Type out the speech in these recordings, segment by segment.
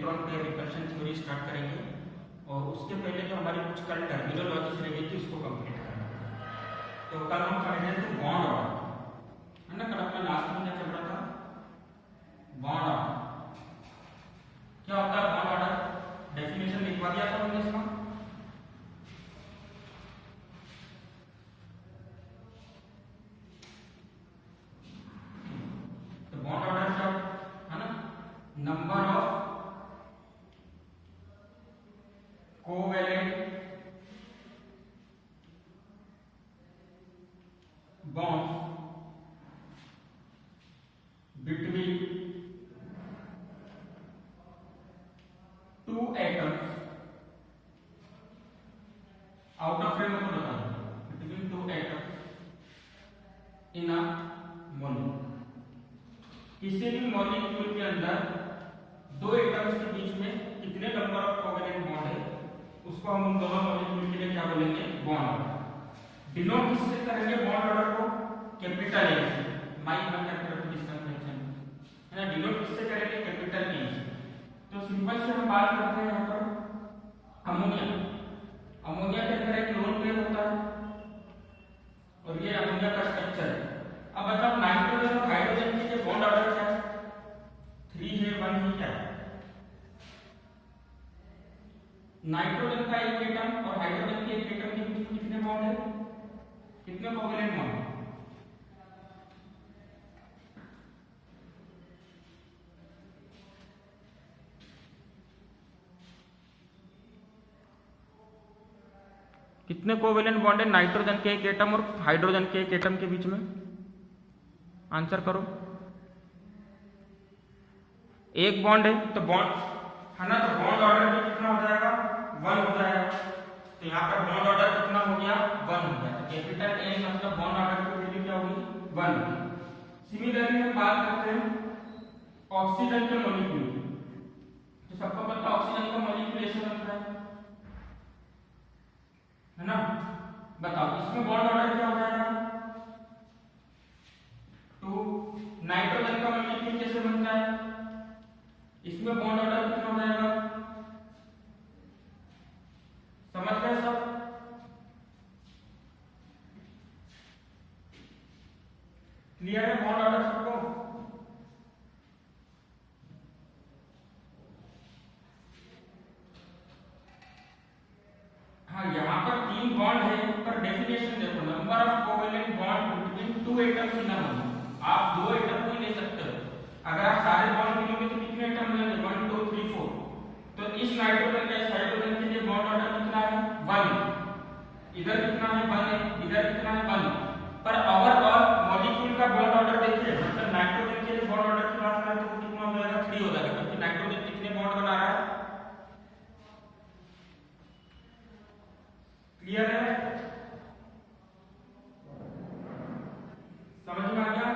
Electron pair repulsion theory start करेंगे और उसके पहले जो हमारी कुछ कल टर्मिनोलॉजीज रह गई थी उसको कंप्लीट करना। तो कल हम पढ़ रहे थे बॉन्ड ऑर्डर, है ना। कल अपना लास्ट में क्या चल रहा था, बॉन्ड ऑर्डर। क्या होता है बॉन्ड ऑर्डर, डेफिनेशन लिखवा दिया था हमने इसका। तो बॉन्ड ऑर्डर क्या है ना, number of covalent bonds between two atoms out of frame को बता दो, between two atoms in a molecule। किसी भी मॉलिक्यूल के अंदर दो एटम्स के बीच में कितने नंबर ऑफ कोवेलेंट बॉन्ड है उसको हम उन दोनों मॉलिक्यूल के लिए क्या बोलेंगे, बॉन्ड ऑर्डर। डिनोट किससे करेंगे बॉन्ड ऑर्डर को, कैपिटल ए से, माइक बंद करके रखो डिस्टेंस मेंशन, है ना। डिनोट किससे करेंगे, कैपिटल ए से। तो सिंपल से हम बात करते हैं यहाँ पर अमोनिया। अमोनिया के अंदर एक लोन पेयर होता है और ये अमोनिया का स्ट्रक्चर है। अब बताओ नाइट्रोजन और हाइड्रोजन के बॉन्ड ऑर्डर क्या है, 3 है 1 है, क्या है। नाइट्रोजन का एक एटम और हाइड्रोजन के एक एटम के बीच में कितने बॉन्ड है, कितने कोवेलेंट बॉन्ड। कितने कोवेलेंट बॉन्ड है नाइट्रोजन के एक एटम और हाइड्रोजन के एक एटम के बीच में, आंसर करो। एक बॉन्ड है तो बॉन्ड है ना, तो बॉन्ड ऑर्डर भी कितना हो जाएगा, 1 हो जाएगा। तो यहाँ पर बॉन्ड ऑर्डर कितना हो गया, 1 हो गया। तो कैपिटल ए मतलब बॉन्ड ऑर्डर की वैल्यू क्या होगी, 1 होगी। सिमिलरली हम बात करते हैं ऑक्सीजन के मॉलिक्यूल। तो सबको पता है ऑक्सीजन का मॉलिक्यूल ऐसे बनता है ना। बताओ इसमें बॉन्ड ऑर्डर क्या हो जाएगा, 2। नाइट्रोजन का मॉलिक्यूल कैसे बनता है, इसमें बॉन्ड ऑर्डर कितना हो जाएगा, समझ गए सब। क्लियर है बॉन्ड ऑर्डर सबको। हाँ यहाँ पर 3 बॉन्ड है, पर डेफिनेशन देखो, number of covalent bond between 2 atoms in a molecule. आप 2 एटम को ले सकते हो, अगर आप सारे बॉन्ड मिलोगे तो कितने एटम मिलेंगे, 1 2 3 4। तो इस नाइट्रोजन का इस हाइड्रोजन के लिए बॉन्ड ऑर्डर कितना है, 1। इधर कितना है, 1 है, इधर कितना है, 1। पर ओवरऑल मॉलिक्यूल का बॉन्ड ऑर्डर देखिए, मतलब नाइट्रोजन के लिए बॉन्ड ऑर्डर की बात करें तो वो कितना हो जाएगा, 3 हो जाएगा, क्योंकि नाइट्रोजन कितने बॉन्ड बना रहा है। क्लियर है, समझ में आ गया।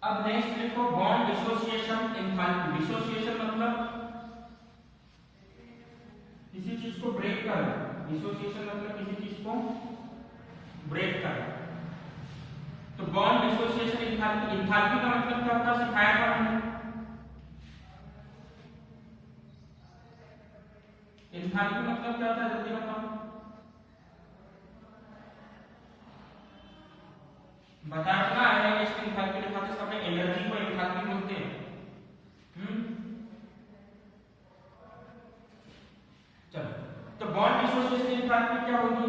अब नेक्स्ट लिखो बॉन्ड डिसोसिएशन एंथैल्पी। डिसोसिएशन मतलब किसी चीज को ब्रेक करना, डिसोसिएशन मतलब किसी चीज को ब्रेक करना। तो बॉन्ड डिसोसिएशन एंथैल्पी, एंथैल्पी का मतलब क्या होता है, सिखाया था हमने। एंथैल्पी मतलब क्या होता है, जल्दी बताओ, बताना है। इसको एंथैल्पी लिखाते समय एनर्जी को एंथैल्पी बोलते हैं। चलो, तो बॉन्ड डिसोसिएशन एंथैल्पी क्या होगी,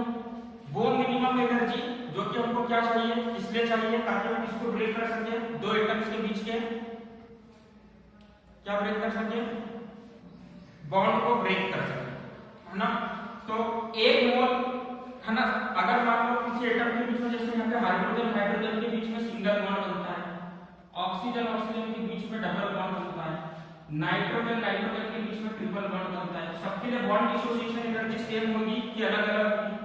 वो मिनिमम एनर्जी जो कि हमको क्या चाहिए, इसलिए चाहिए ताकि हम इसको ब्रेक कर सके, 2 एटम्स के बीच के क्या ब्रेक कर सके, बॉन्ड को ब्रेक कर सके, है ना। तो 1 मोल, है ना, अगर मान लो किसी एटम के बीच में, जैसे यहाँ पे हाइड्रोजन हाइड्रोजन के बीच में सिंगल बॉन्ड बनता है, ऑक्सीजन ऑक्सीजन के बीच में डबल बॉन्ड बनता है, नाइट्रोजन नाइट्रोजन के बीच में ट्रिपल बॉन्ड बनता है। सबके लिए बॉन्ड डिसोसिएशन एनर्जी सेम होगी कि अलग अलग होगी,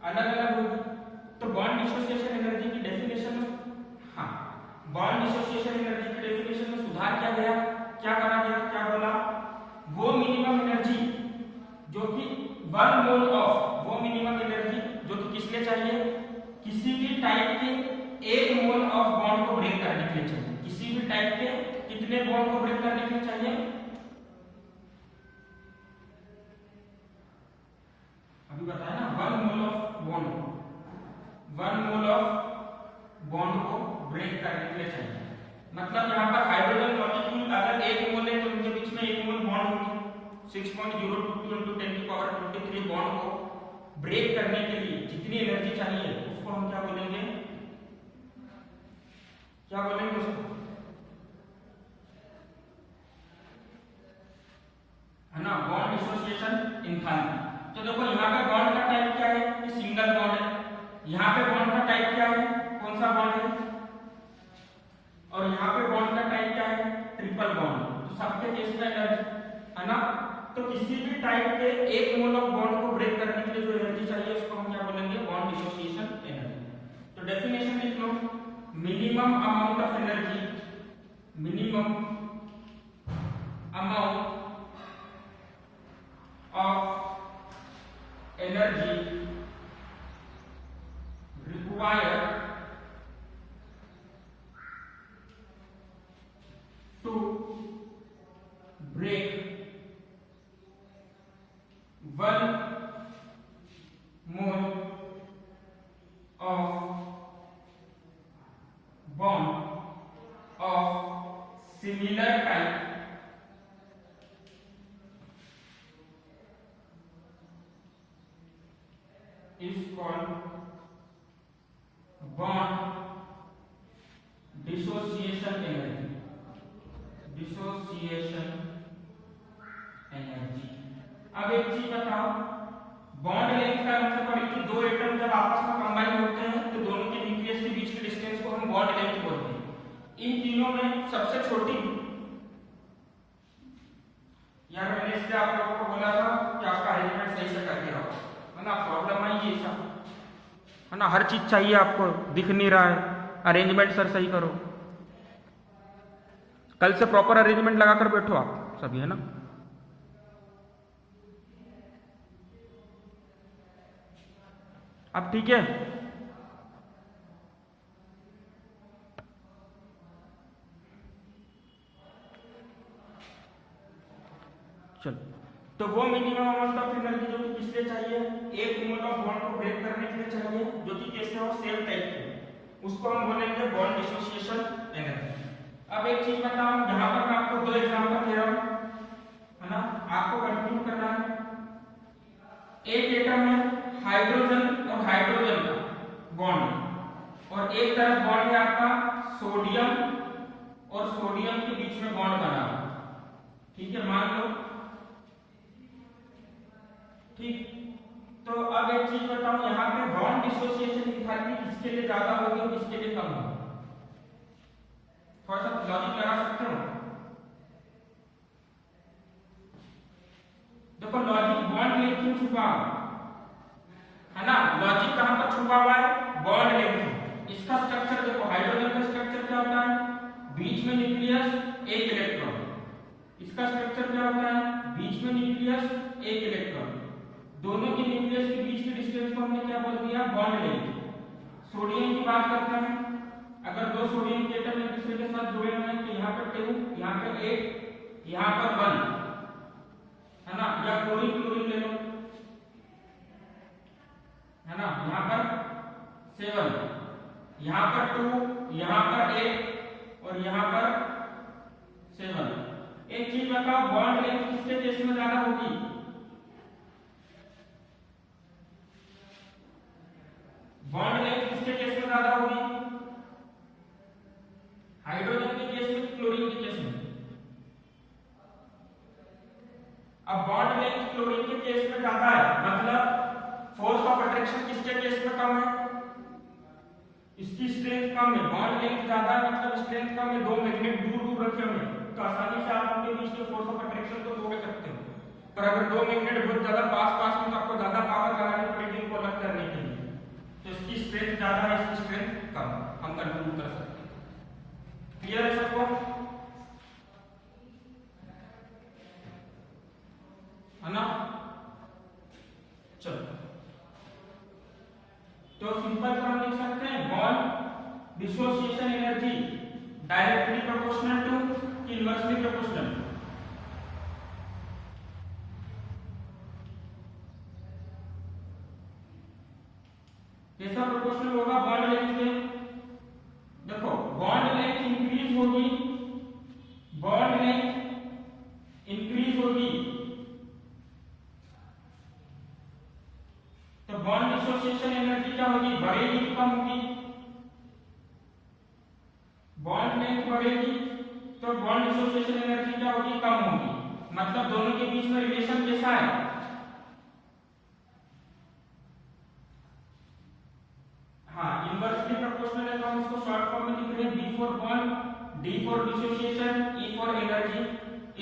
अलग अलग होगी। तो बॉन्ड डिसोसिएशन एनर्जी की डेफिनेशन में, हाँ, बॉन्ड डिसोसिएशन एनर्जी की डेफिनेशन में सुधार किया गया, क्या करा गया, क्या बोला, वो मिनिमम एनर्जी जो कि 1 मोल ऑफ वो मिनिमम एनर्जी जो कि किस लिए चाहिए, किसी भी टाइप के एक मोल ऑफ बॉन्ड को ब्रेक करने के लिए चाहिए। किसी भी टाइप के कितने बॉन्ड को ब्रेक करने के लिए चाहिए, अभी बताया ना, 1 mole of bond, 1 mole of bond को ब्रेक करने के लिए चाहिए। मतलब यहाँ पर हाइड्रोजन मॉलिक्यूल अगर एक मोल है तो उनके बीच में एक मोल बॉन्ड होगी। 6.022 × 10⁻23 बॉन्ड को ब्रेक करने के लिए जितनी एनर्जी चाहिए उसको हम क्या बोलेंगे, क्या बोलेंगे उसको, है ना, बॉन्ड डिसोसिएशन एंथैल्पी। तो देखो यहाँ पे बॉन्ड का टाइप क्या है, ये सिंगल बॉन्ड है। यहाँ पे बॉन्ड का टाइप क्या है, कौन सा बॉन्ड है, और यहाँ पे बॉन्ड का टाइप क्या है, ट्रिपल बॉन्ड। तो सबके केस में एनर्जी, है ना, तो किसी भी टाइप के एक मोल ऑफ बॉन्ड को ब्रेक करने के लिए जो एनर्जी चाहिए उसको हम क्या बोलेंगे, बॉन्ड डिसोसिएशन एनर्जी। तो डेफिनेशन लिख लो, minimum amount of energy, minimum amount of energy required to break 1 mole of bond of similar type is called bond dissociation energy, dissociation energy। अब एक चीज बताओ, बॉन्ड लेंथ का मतलब पड़ी कि दो एटम जब आपस में कंबाइन होते हैं तो दोनों के न्यूक्लियस के बीच के डिस्टेंस को हम बॉन्ड लेंथ बोलते हैं। इन तीनों में सबसे छोटी, यार मैंने इसलिए आप लोगों को बोला था कि आपका अरेंजमेंट सही से करके रहो, है ना, प्रॉब्लम आई ये सब, है ना, हर चीज चाहिए आपको, दिख नहीं रहा है, अरेंजमेंट सर सही करो। कल से प्रॉपर अरेंजमेंट लगाकर बैठो आप सभी, है ना। अब ठीक है, चलो, तो वो मिनिमम अमाउंट ऑफ एनर्जी जो कि किस लिए चाहिए, एक मोल ऑफ बॉन्ड को ब्रेक करने के लिए चाहिए, जो कि कैसे हो, सेम टाइप के, उसको हम बोलेंगे बॉन्ड डिसोसिएशन एनर्जी। अब एक चीज बताओ, यहाँ पर मैं आपको दो एग्जांपल दे रहा हूँ, है ना, आपको कंटिन्यू करना है। एक एटम है हाइड्रोजन और हाइड्रोजन का बॉन्ड, और एक तरफ बॉन्ड है आपका सोडियम और सोडियम के बीच में बॉन्ड बना हुआ, ठीक है, मान लो, ठीक। तो अब एक चीज बताऊं, यहाँ पे बॉन्ड डिसोसिएशन एंथैल्पी किसके लिए ज्यादा होगी और किसके लिए कम होगी, थोड़ा सा लॉजिक लगा सकते हो। देखो लॉजिक बॉन्ड लेंथ क्यों छुपा हुआ है ना, लॉजिक कहां पर छुपा हुआ है, बॉन्ड लेंथ। इसका स्ट्रक्चर देखो, हाइड्रोजन का स्ट्रक्चर क्या होता है, बीच में न्यूक्लियस एक इलेक्ट्रॉन, इसका स्ट्रक्चर क्या होता है, बीच में न्यूक्लियस एक इलेक्ट्रॉन, दोनों के न्यूक्लियस के बीच के डिस्टेंस को हमने क्या बोल दिया, बॉन्ड लेंथ। सोडियम की बात करते हैं, अगर दो सोडियम के एटम एक दूसरे के साथ जुड़े हुए हैं तो यहाँ पर 2, यहाँ पर 8, यहाँ पर 1, है ना, या क्लोरीन क्लोरीन ले लो, है ना, यहाँ पर 7, यहाँ पर 2, यहाँ पर 8 और यहाँ पर 7। एक चीज बताओ, बॉन्ड लेंथ किसके केस में ज्यादा होगी, बॉन्ड लेंथ किसके केस में ज्यादा होगी, हाइड्रोजन के केस में, क्लोरीन के केस में। अब बॉन्ड लेंथ क्लोरीन के केस में ज्यादा है, मतलब फोर्स ऑफ अट्रैक्शन किसके केस में कम है, इसकी स्ट्रेंथ कम है, बॉन्ड लेंथ ज्यादा है मतलब स्ट्रेंथ कम है, दो मैग्नेट दूर दूर रखे हुए हैं तो आसानी से आप उनके बीच में फोर्स ऑफ अट्रैक्शन को तोड़ सकते हो। पर अगर दो मैग्नेट बहुत ज्यादा पास पास में तो आपको ज्यादा पावर लगानी पड़ेगी इनको अलग करने के लिए, तो इसकी स्ट्रेंथ ज्यादा है, इसकी स्ट्रेंथ कम, हम कंट्रोल कर सकते हैं। क्लियर है सबको, है ना। चलो प्रोपोर्शनल होगा बॉन्ड लेंथ के। देखो बॉन्ड लेंथ इंक्रीज होगी, बॉन्ड लेंथ इंक्रीज होगी तो बॉन्ड डिसोसिएशन एनर्जी क्या होगी, बढ़ेगी कि कम होगी? बॉन्ड लेंथ बढ़ेगी तो बॉन्ड डिसोसिएशन एनर्जी क्या होगी, कम होगी। मतलब दोनों के बीच में रिलेशन कैसा है? हाँ, इनवर्सली प्रोपोर्शनल है। तो हम इसको शॉर्ट फॉर्म में लिख रहे हैं B for bond, D for dissociation, E for energy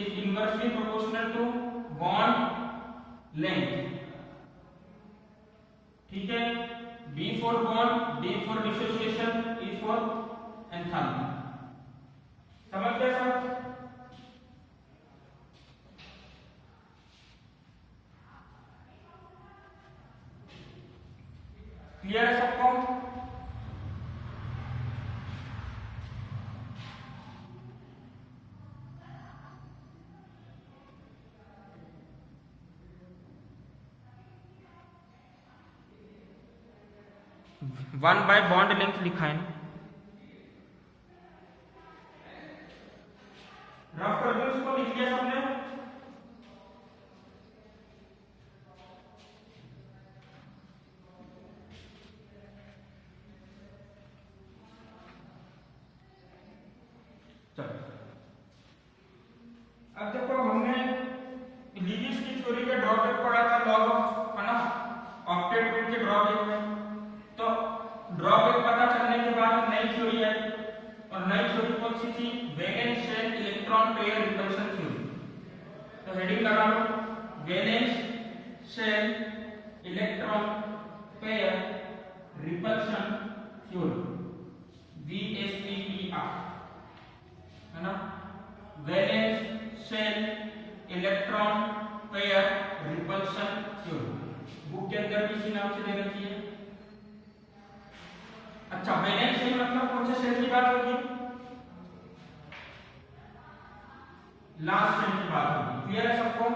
is inversely proportional to bond length. ठीक है, B for bond, D for dissociation, E for enthalpy. समझ गए सब? क्लियर है सबको? वन बाय बॉन्ड लेंथ लिखा है ना, रफ कर दो इसको, लिख लिया सबने? चलो अब देखो हमने लीविस की थ्योरी का ड्रॉबैक पढ़ा था, लॉज ऑफ, है ना, ऑक्टेट ग्रुप के ड्रॉबैक में। तो ड्रॉबैक पता चलने के बाद नई थ्योरी आई, और नई थ्योरी कौन सी थी? Valence shell electron pair repulsion theory. तो हेडिंग लगा लो, valence shell electron pair repulsion theory, VSEPR, है ना, valence shell electron pair repulsion theory. Book के अंदर भी इसी नाम से दे रखी है। अच्छा, वैलेंस शेल मतलब कौन से शेल की बात होगी? लास्ट शेल की बात होगी। क्लियर है सबको?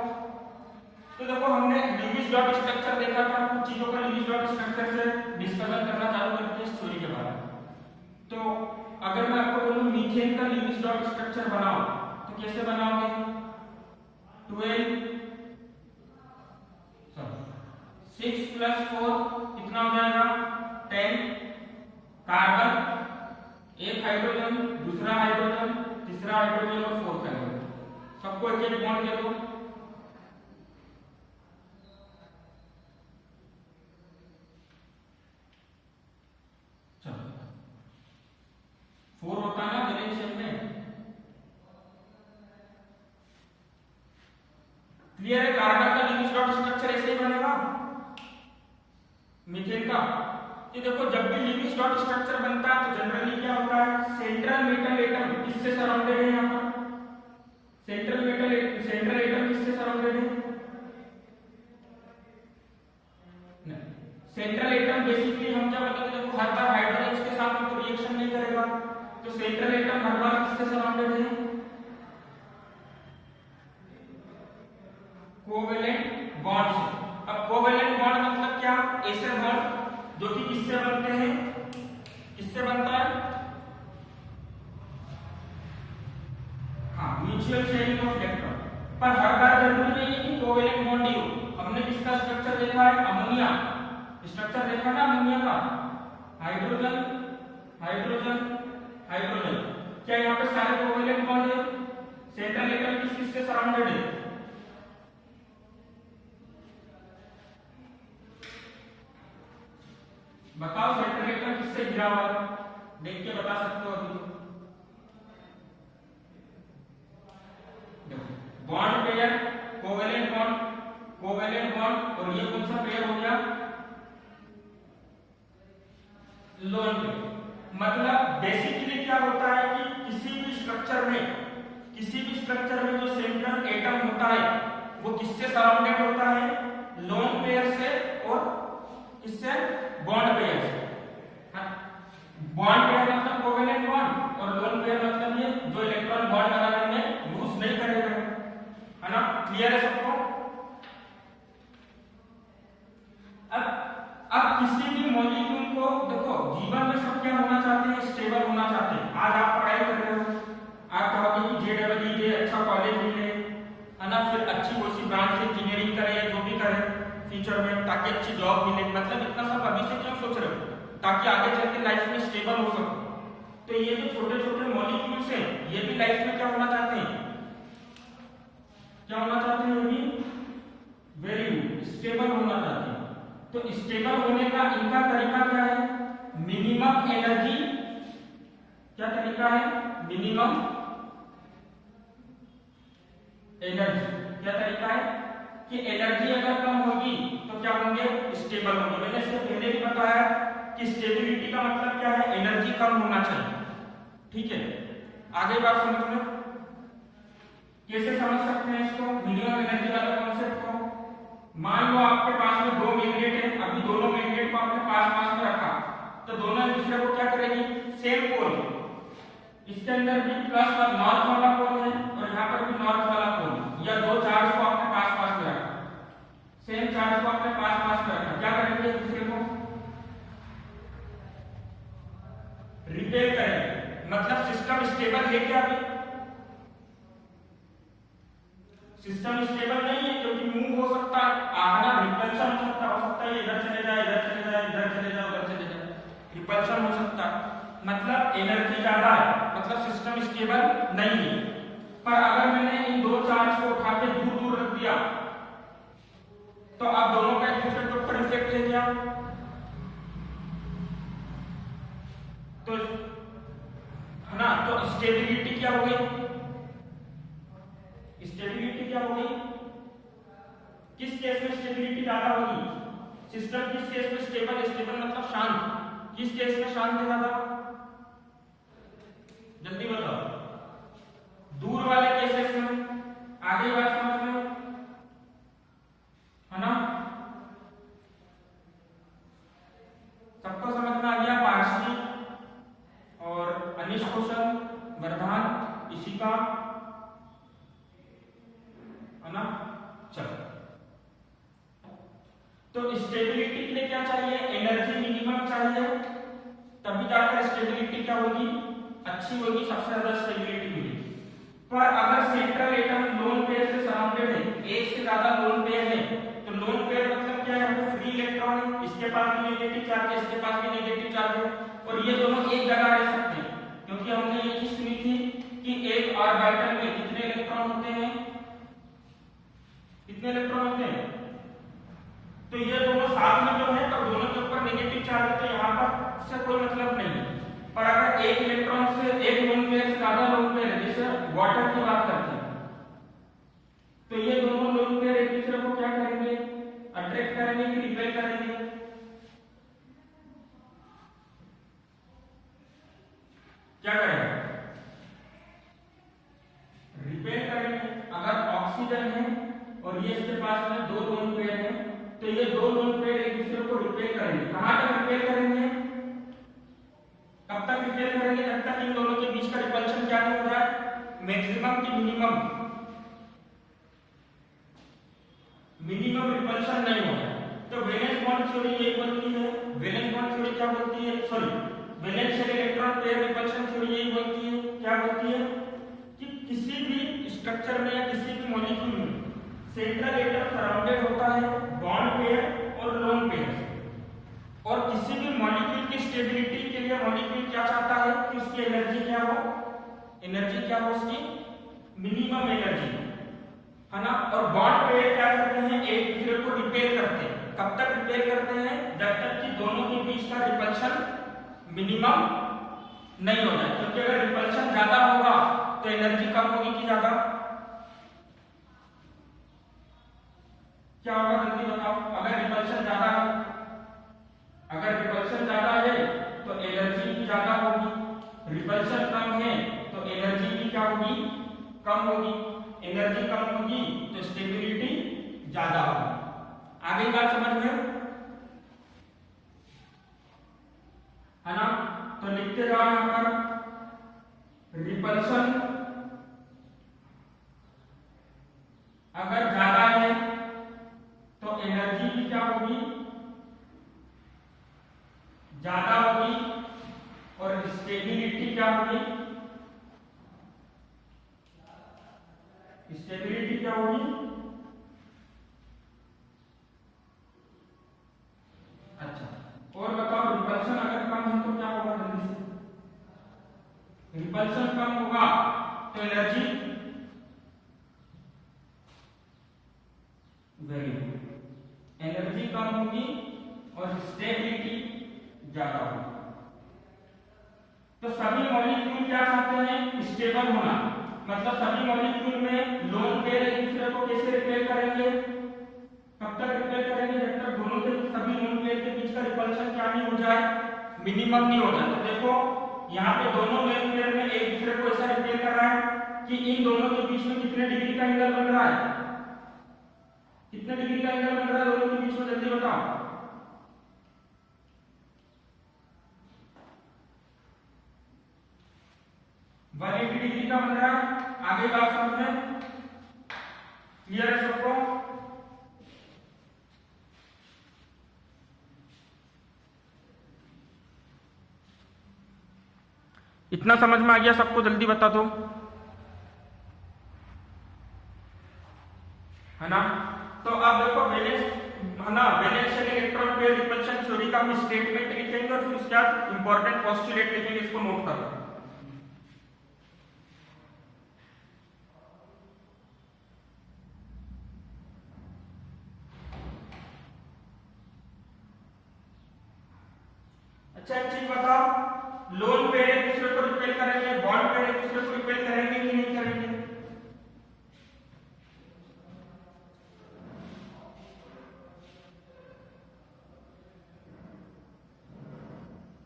तो देखो हमने लीविस डॉट स्ट्रक्चर देखा था, कुछ चीजों का लीविस डॉट स्ट्रक्चर से डिस्कशन करना चालू करते हैं इस थ्योरी के बारे में। तो अगर मैं आपको बोलूं मीथेन का लीविस डॉट स्ट्रक्चर बनाओ तो कैसे बनाओगे? 6 + 4 कितना हो जाएगा? 10 कार्बन, एक हाइड्रोजन, दूसरा हाइड्रोजन, तीसरा हाइड्रोजन और फोर्थ हाइड्रोजन, सबको एक एक बॉन्ड दे दो। चलो 4 होता है ना वैलेंस शेल में। क्लियर है? कार्बन का लीविस डॉट स्ट्रक्चर ऐसे ही बनेगा, मीथेन का। ये देखो जब भी लीविस डॉट स्ट्रक्चर बनता है तो जनरली क्या होता है? सेंट्रल मेटल एटम किससे सराउंडेड है? यहाँ पर सेंट्रल एटम किससे सराउंडेड है? सेंट्रल एटम बेसिकली हम क्या बोलेंगे, देखो हर बार हाइड्रोजन के साथ में तो रिएक्शन नहीं करेगा, तो सेंट्रल एटम हर बार किससे सराउंडेड है? कोवेलेंट बॉन्ड से। अब कोवेलेंट बॉन्ड मतलब क्या? ऐसे बॉन्ड जो कि किससे बनते हैं? किससे बनता है? हाँ, म्यूचुअल शेयरिंग ऑफ इलेक्ट्रॉन। पर हर बार जरूरी नहीं है कि कोवेलेंट बॉन्ड ही हो। हमने किसका स्ट्रक्चर देखा है? अमोनिया स्ट्रक्चर देखा ना, अमोनिया का हाइड्रोजन हाइड्रोजन हाइड्रोजन। क्या यहाँ पे सारे कोवेलेंट बॉन्ड है? सेंट्रल एटम किस किस से सराउंडेड है? बताओ सेंट्रल एटम किससे घिरा हुआ है? देख के बता सकते हो अभी। बॉन्ड पेयर, कोवेलेंट बॉन्ड, और ये कौन सा पेयर हो गया? Lone pair. मतलब बेसिकली क्या होता है कि किसी भी स्ट्रक्चर में जो सेंट्रल एटम होता है वो किससे सराउंडेड होता है? लोन पेयर से और किससे? बॉन्ड पेयर से। बॉन्ड पेयर मतलब कोवेलेंट बॉन्ड, और लोन पेयर मतलब ये जो इलेक्ट्रॉन बॉन्ड बनाने में यूज नहीं करेगा, है ना? क्लियर है सबको? अब किसी भी मॉलिक्यूल को देखो, ताकि आगे चल के लाइफ में स्टेबल हो सके। तो ये जो छोटे छोटे मॉलिक्यूल्स हैं ये भी लाइफ में क्या होना चाहते हैं, क्या होना चाहते हैं, ये भी वेरी गुड स्टेबल होना चाहते हैं। तो स्टेबल होने का इनका तरीका क्या है, मिनिमम एनर्जी, क्या तरीका है, मिनिमम एनर्जी, क्या तरीका है कि एनर्जी अगर कम होगी तो क्या होंगे, स्टेबल होंगे। मैंने इससे पहले भी बताया कि स्टेबिलिटी का मतलब क्या है, एनर्जी कम होना चाहिए, ठीक है। आगे बात समझ में, कैसे समझ सकते हैं इसको, मिनिमम एनर्जी वाला कॉन्सेप्ट को। मान लो आपके पास में दो मैग्नेट है, अभी दोनों मैग्नेट को आपने पास पास में रखा, तो दोनों एक दूसरे को क्या करेगी, सेम पोल, इसके अंदर भी प्लस और नॉर्थ वाला पोल है और यहाँ पर भी नॉर्थ वाला पोल, या दो चार्ज को आपने पास पास में रखा, सेम चार्ज को आपने पास पास में रखा, क्या करेंगे, एक दूसरे को रिपेल करेंगे। मतलब सिस्टम स्टेबल है क्या, अभी सिस्टम स्टेबल नहीं है, क्योंकि मूव हो सकता है, आना रिपल्शन हो सकता है, इधर चले जाए, इधर चले जाए, इधर चले जाए, उधर चले जाए, रिपल्शन हो सकता है। मतलब एनर्जी ज्यादा है, मतलब सिस्टम स्टेबल नहीं है। पर अगर मैंने इन दो चार्ज को उठा के दूर दूर रख दिया तो अब दोनों का एक दूसरे के ऊपर इफेक्ट है क्या, तो है ना, तो स्टेबिलिटी क्या हो गई, स्टेबिलिटी क्या हो गई, किस केस में स्टेबिलिटी ज्यादा होगी, सिस्टम किस केस में स्टेबल, स्टेबल मतलब शांत, किस केस में शांत है ज्यादा, जल्दी बताओ, दूर वाले केसेस में। आगे बात समझ में, है ना, सबको समझ में आ गया, पार्शी और अनिश कौशल, वर्धान, इशिका, है ना। चलो, तो स्टेबिलिटी के लिए क्या चाहिए, एनर्जी मिनिमम चाहिए, तभी जाकर स्टेबिलिटी क्या होगी, अच्छी होगी, सबसे ज्यादा स्टेबिलिटी मिलेगी। पर अगर सेंट्रल एटम लोन पेयर से सराउंडेड है, एक से ज्यादा लोन पेयर है, तो लोन पेयर मतलब क्या है, वो फ्री इलेक्ट्रॉन है, इसके पास भी नेगेटिव चार्ज है, इसके पास भी नेगेटिव चार्ज है, और ये दोनों एक जगह रह सकते हैं, क्योंकि हमने ये चीज सुनी थी कि एक ऑर्बिटल में कितने इलेक्ट्रॉन होते हैं, कितने इलेक्ट्रॉन होते हैं, तो ये दोनों साथ में जो है, तो दोनों के ऊपर नेगेटिव चार्ज है, तो यहाँ पर इससे कोई मतलब नहीं है। पर अगर एक इलेक्ट्रॉन से, एक लोन पेयर से ज्यादा लोन पेयर है, जैसे वाटर की बात करते हैं, तो ये दोनों लोन पेयर एक दूसरे को क्या करेंगे, अट्रैक्ट करेंगे कि रिपेल करेंगे, क्या करेंगे, रिपेल करेंगे। अगर ऑक्सीजन है और ये इसके पास में दो लोन पेयर है, तो ये दो लोन पेयर एक दूसरे को रिपेल करेंगे। कहां तक रिपेल करेंगे, कब तक रिपेल करेंगे, जब तक इन दोनों के बीच का रिपल्शन क्या नहीं हो जाए, मैक्सिमम की मिनिमम, मिनिमम रिपल्शन नहीं हो जाए। तो वैलेंस बॉन्ड थ्योरी ये बोलती है, वैलेंस बॉन्ड थ्योरी क्या बोलती है, sorry valence shell electron pair repulsion theory यही बोलती है, क्या बोलती है कि किसी भी स्ट्रक्चर में या किसी भी मॉलिक्यूल में सेंट्रल एटम सराउंडेड होता है बॉन्ड पेयर और लोन पेयर से, और किसी भी मॉलिक्यूल की स्टेबिलिटी के लिए मॉलिक्यूल क्या चाहता है कि उसकी एनर्जी क्या हो, एनर्जी क्या हो उसकी, मिनिमम एनर्जी, है ना। और बॉन्ड पेयर क्या करते हैं, एक दूसरे को रिपेल करते हैं। कब तक रिपेल करते हैं, जब तक कि दोनों के बीच का रिपल्शन मिनिमम नहीं हो जाए, क्योंकि अगर रिपल्शन ज्यादा होगा तो एनर्जी कम होगी कि ज्यादा, क्या होगा जल्दी बताओ। अगर रिपल्शन ज्यादा है, अगर रिपल्शन ज्यादा है तो एनर्जी भी ज्यादा होगी, रिपल्शन कम है तो एनर्जी भी क्या होगी, कम होगी, एनर्जी कम होगी तो स्टेबिलिटी ज्यादा होगी। आगे बात समझ में, है ना। तो लिखते जाओ यहां पर, रिपल्शन अगर ज्यादा है तो एनर्जी भी क्या होगी, ज्यादा होगी, और स्टेबिलिटी क्या होगी, स्टेबिलिटी क्या होगी, अच्छा। और बताओ रिपल्शन अगर रिपल्शन कम होगा तो एनर्जी वैल्यू, एनर्जी कम होगी और स्टेबिलिटी ज्यादा होगी। तो सभी मॉलिक्यूल क्या चाहते हैं? स्टेबल होना। मतलब सभी मॉलिक्यूल में लोन पेयर एक दूसरे को कैसे रिपेल करेंगे? कब तक रिपेल करेंगे? जब तक दोनों के सभी लोन पेयर के बीच का रिपल्शन क्या नहीं हो जाए, मिनिमम नहीं हो जाए। तो देखो यहाँ पे दोनों लोन पेयर में एक दूसरे को ऐसा रिपेल कर रहा है कि इन दोनों के बीच में कितने डिग्री का एंगल बन रहा है? कितने डिग्री का एंगल बन रहा है दोनों के बीच में? जल्दी बताओ। 180 डिग्री का बन रहा है। आगे बात समझ में क्लियर है सबको? इतना समझ में आ गया सबको? जल्दी बता दो, है ना? तो अब देखो वैलेंस, है ना, valence shell electron pair repulsion theory का हम स्टेटमेंट लिखेंगे और फिर उसके बाद इंपॉर्टेंट पोस्टुलेट लिखेंगे, इसको नोट कर लो। अच्छा एक चीज बताओ, लोन पेयर एक दूसरे को रिपेल करेंगे, बॉन्ड पेयर एक दूसरे को रिपेल करेंगे कि नहीं करेंगे?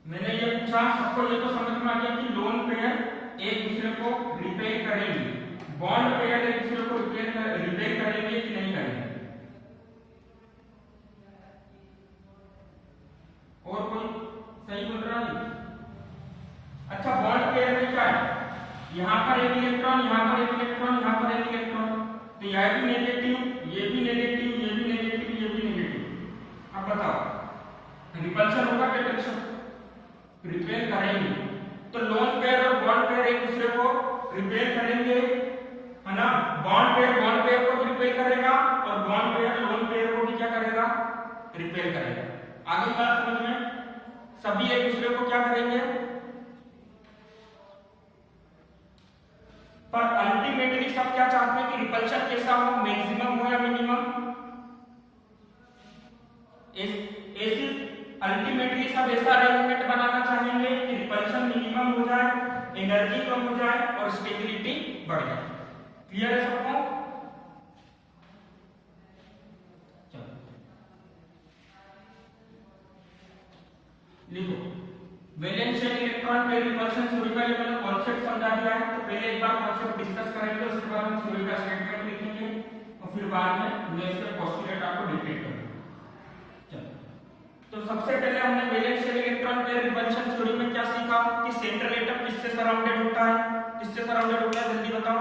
मैंने ये पूछा, सबको ये तो समझ में आ गया कि लोन पेयर एक दूसरे को रिपेल करेंगे, बॉन्ड पेयर एक दूसरे को रिपेल करेंगे कि नहीं करेंगे? और कोई सही बोल रहा है? अच्छा बॉन्ड पेयर में क्या है? यहां पर एक इलेक्ट्रॉन, यहां पर एक इलेक्ट्रॉन, यहां पर एक इलेक्ट्रॉन, तो यह भी नेगेटिव, ये भी नेगेटिव, ये भी नेगेटिव, ये भी नेगेटिव। अब बताओ रिपल्शन होगा कि अट्रैक्शन? रिपेल करेंगे। तो लोन पेयर और बॉन्ड पेयर एक दूसरे को रिपेल करेंगे, है ना? बॉन्ड पेयर को भी रिपेल करेगा और बॉन्ड पेयर लोन पेयर को भी क्या करेगा? रिपेल करेगा। आगे बात समझ में? सभी एक दूसरे को क्या करेंगे? पर अल्टीमेटली सब क्या चाहते हैं कि रिपल्शन कैसा हो? मैक्सिमम हो या मिनिमम? ऐसी अल्टीमेटली सब ऐसा अरेंजमेंट बनाना चाहेंगे कि रिपल्शन मिनिमम हो जाए, एनर्जी कम हो जाए और स्टेबिलिटी बढ़ जाए। क्लियर है सबको? लिखो valence shell electron pair repulsion theory का ये मैंने कांसेप्ट समझा दिया है। तो पहले एक बार कांसेप्ट डिस्कस करेंगे, उसके बाद हम थ्योरी का स्टेटमेंट लिखेंगे और फिर बाद में मैं इसके पोस्टुलेट आपको डिटेल करूंगा। तो सबसे पहले हमने valence shell electron pair repulsion theory में क्या सीखा कि सेंट्रल एटम किससे सराउंडेड होता है? किससे सराउंडेड होता है? जल्दी बताओ।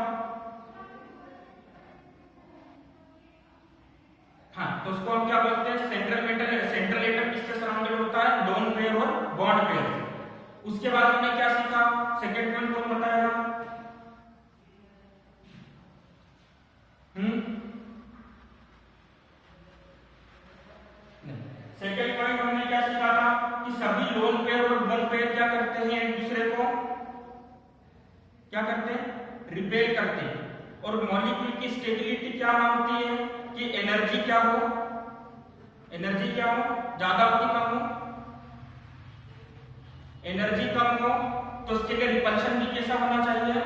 हाँ, तो उसको हम क्या बोलते हैं? सेंट्रल एटम किससे सराउंडेड होता है? लोन पेयर और बॉन्ड पेयर से। उसके बाद हमने क्या सीखा? सेकंड पॉइंट कौन बताएगा? सेकंड पॉइंट हमने क्या सीखा था कि सभी लोन पेयर और बॉन्ड पेयर क्या करते हैं? एक दूसरे को क्या करते हैं? रिपेल करते हैं। और मॉलिक्यूल की स्टेबिलिटी क्या मांगती है कि एनर्जी क्या हो? एनर्जी क्या हो? ज्यादा हो कि कम हो? एनर्जी कम हो तो उसके लिए रिपल्शन भी कैसा होना चाहिए?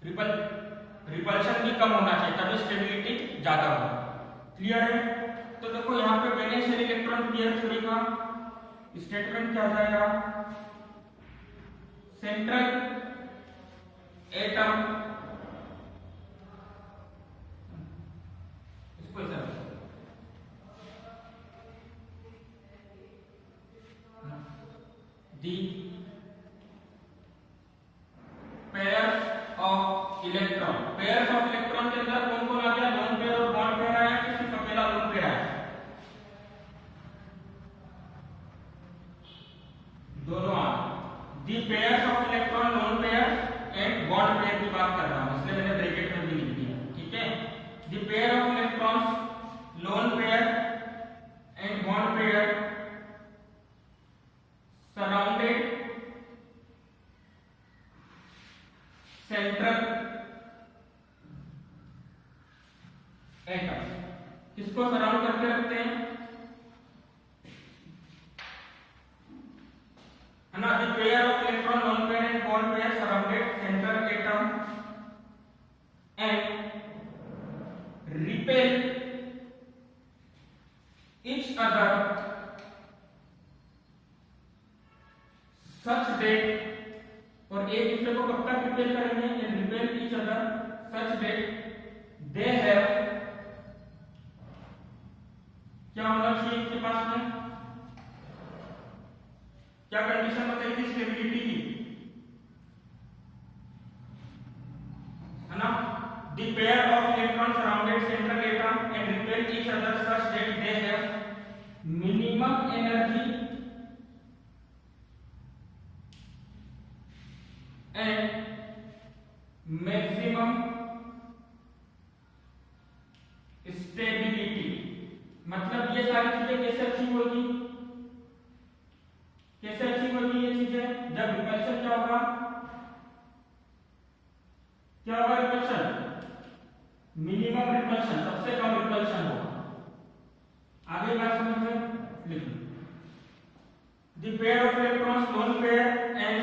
रिपल्शन भी कम होना चाहिए, तभी स्टेबिलिटी ज्यादा होगी। क्लियर है? तो देखो यहाँ पे valence shell electron pair theory का स्टेटमेंट क्या आ जाएगा? सेंट्रल एटम, इसको ऐसा the pairs of electron, pairs of electron के अंदर कौन कौन आ गया? लोन पेयर और बॉन्ड पेयर आया कि सिर्फ अकेला लोन पेयर आया? दोनों आ। The pairs of electron, lone pair and bond pair की बात कर रहा हूं, इसलिए मैंने ब्रैकेट में भी लिख दिया। ठीक है? The pair of electrons, lone pair and bond pair surrounded central atom किसको सराउंड करके रखते हैं, है ना। The pair of electron lone pair and bond pair surrounded central atom and repel each other such that और एक दूसरे को कब तक रिपेल करेंगे, and repel each other such that they have क्या होना चाहिए इनके पास में, क्या कंडीशन बताई थी स्टेबिलिटी की, है ना। The pair of electrons surrounded central atom and repel each other such that they have minimum energy and maximum stability। मतलब ये सारी चीजें कैसे अचीव होगी, कैसे अचीव होगी ये चीजें, जब रिपल्शन क्या होगा, क्या होगा रिपल्शन, मिनिमम रिपल्शन, सबसे कम रिपल्शन होगा। आगे बात समझ में लिखो। The pair of electrons lone pair and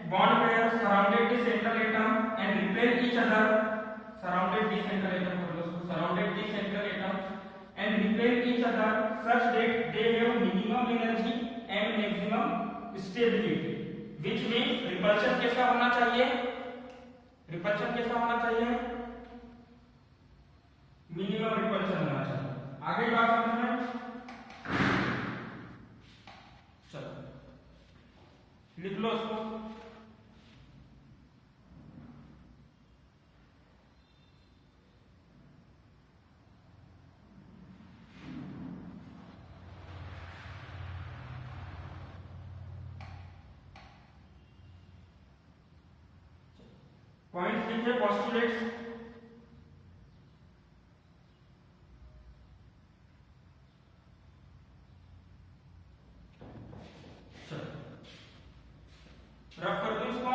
bond pair surrounded the central atom and repel each other surrounded the central atom and repel each other such that they have minimum energy and maximum stability, which means repulsion कैसा होना चाहिए, repulsion कैसा होना चाहिए, minimum repulsion होना चाहिए। आगे बात समझ में, चलो लिख लो उसको। पॉइंट्स लिखिए, पोस्टुलेट्स, रफ कर दो इसको।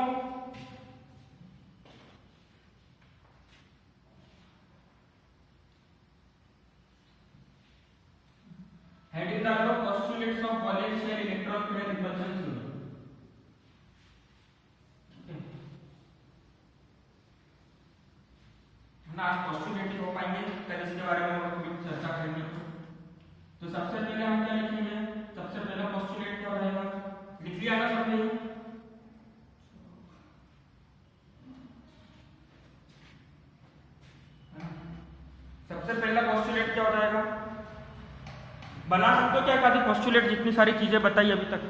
हेडिंग डाल दो, postulates of valence share electron pair repulsion theory. ना आज पोस्टुलेट हो पाएंगे, कल इसके बारे में हम थोड़ी चर्चा करेंगे। तो सबसे पहले हम क्या लिखेंगे, सबसे पहला पोस्टुलेट क्या रहेगा, लिख लिया ना सबने। सबसे पहला पोस्टुलेट क्या हो जाएगा, बना सकते हो क्या, कभी पोस्टुलेट जितनी सारी चीजें बताई अभी तक।